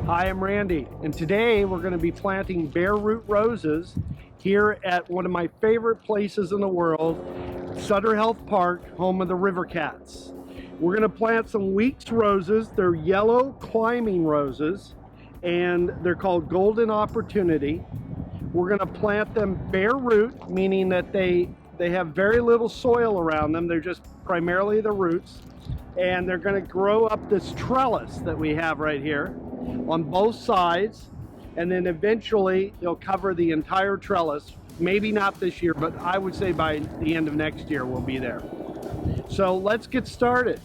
Hi, I'm Randy, and today we're going to be planting bare root roses here at one of my favorite places in the world, Sutter Health Park, home of the river cats. We're going to plant some Weeks roses. They're yellow climbing roses, and they're called Golden Opportunity. We're going to plant them bare root, meaning that they have very little soil around them. They're just primarily the roots, and they're going to grow up this trellis that we have right here on both sides, and then eventually they'll cover the entire trellis. Maybe not this year, but I would say by the end of next year we'll be there. So let's get started.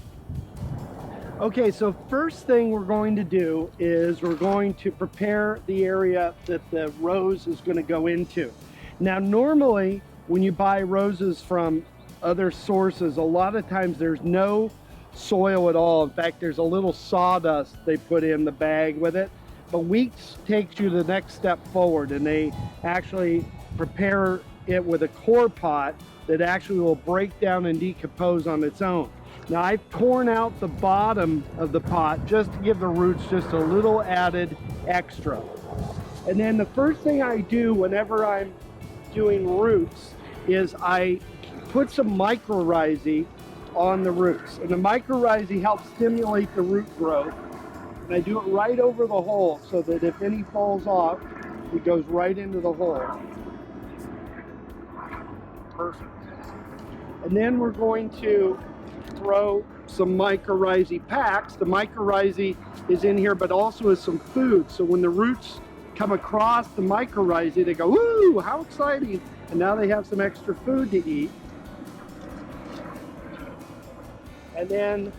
Okay, so first thing we're going to do is we're going to prepare the area that the rose is going to go into. Now normally when you buy roses from other sources, a lot of times there's no soil at all. In fact, there's a little sawdust they put in the bag with it. But Weeks takes you the next step forward, and they actually prepare it with a core pot that actually will break down and decompose on its own. Now I've torn out the bottom of the pot just to give the roots just a little added extra. And then the first thing I do whenever I'm doing roots is I put some Mycorrhizae on the roots, and the Mycorrhizae helps stimulate the root growth, and I do it right over the hole so that if any falls off, it goes right into the hole. Perfect. And then we're going to throw some Mycorrhizae packs. The Mycorrhizae is in here, but also is some food, so when the roots come across the Mycorrhizae, they go, "Ooh, how exciting!" And now they have some extra food to eat. And then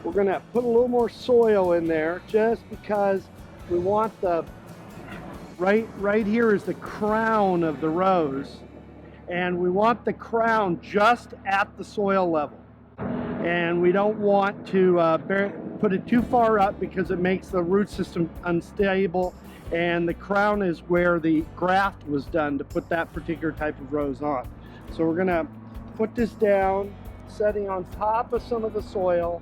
we're going to put a little more soil in there just because we want the, right here is the crown of the rose, and we want the crown just at the soil level. And we don't want to put it too far up because it makes the root system unstable, and the crown is where the graft was done to put that particular type of rose on. So we're going to put this down, setting on top of some of the soil.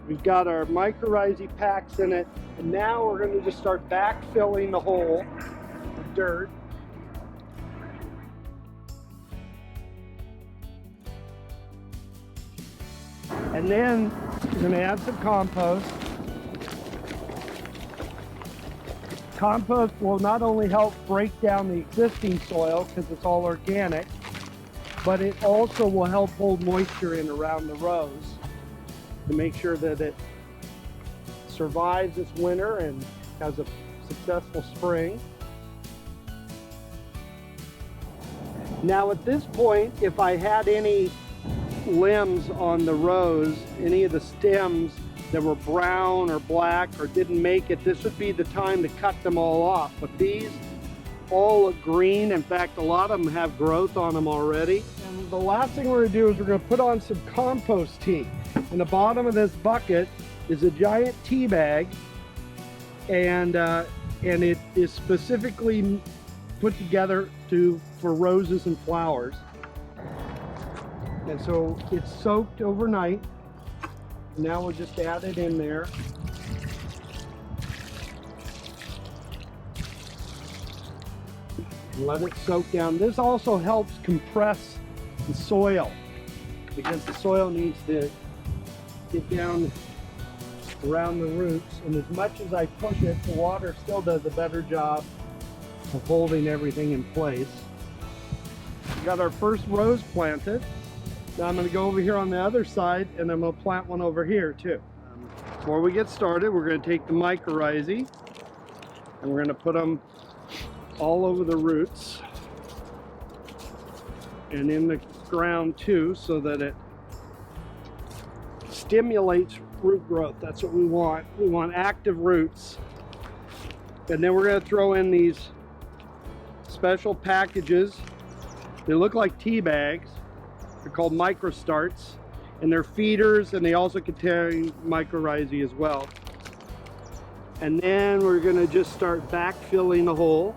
We've got our Mycorrhizae packs in it, and now we're going to just start backfilling the hole with dirt. And then we're going to add some compost. Compost will not only help break down the existing soil because it's all organic, but it also will help hold moisture in around the rose to make sure that it survives this winter and has a successful spring. Now at this point, if I had any limbs on the rose, any of the stems that were brown or black or didn't make it, this would be the time to cut them all off. But these all look green. In fact, a lot of them have growth on them already. And the last thing we're going to do is we're going to put on some compost tea. In the bottom of this bucket is a giant tea bag, and it is specifically put together for roses and flowers. And so it's soaked overnight. Now we'll just add it in there. Let it soak down. This also helps compress the soil because the soil needs to get down around the roots, and as much as I push it, the water still does a better job of holding everything in place. We got our first rose planted. Now I'm going to go over here on the other side, and I'm going to plant one over here too. Before we get started, we're going to take the Mycorrhizae and we're going to put them all over the roots and in the ground too, so that it stimulates root growth. That's what we want. We want active roots. And then we're going to throw in these special packages. They look like tea bags. They're called microstarts, and they're feeders, and they also contain Mycorrhizae as well. And then we're going to just start backfilling the hole.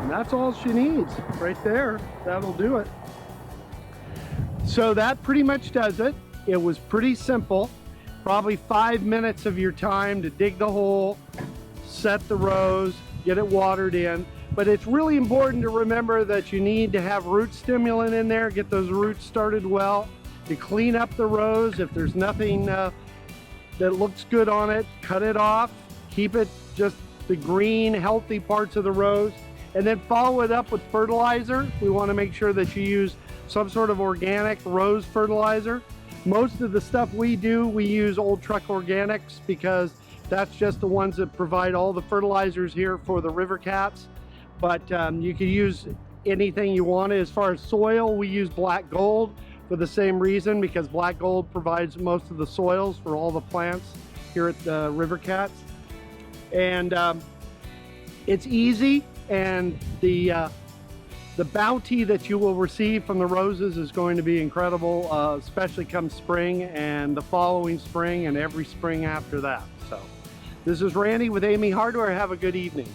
And that's all she needs right there. That'll do it. So that pretty much does it. It was pretty simple. Probably 5 minutes of your time to dig the hole, set the rose, get it watered in. But it's really important to remember that you need to have root stimulant in there, get those roots started well. To clean up the rose, if there's nothing that looks good on it, cut it off. Keep it just the green, healthy parts of the rose. And then follow it up with fertilizer. We want to make sure that you use some sort of organic rose fertilizer. Most of the stuff we do, we use Old Truck Organics because that's just the ones that provide all the fertilizers here for the river cats. But you can use anything you want. As far as soil, we use black gold for the same reason, because black gold provides most of the soils for all the plants here at the river cats. And it's easy, and the bounty that you will receive from the roses is going to be incredible, especially come spring and the following spring and every spring after that. So this is Randy with Emigh Hardware. Have a good evening.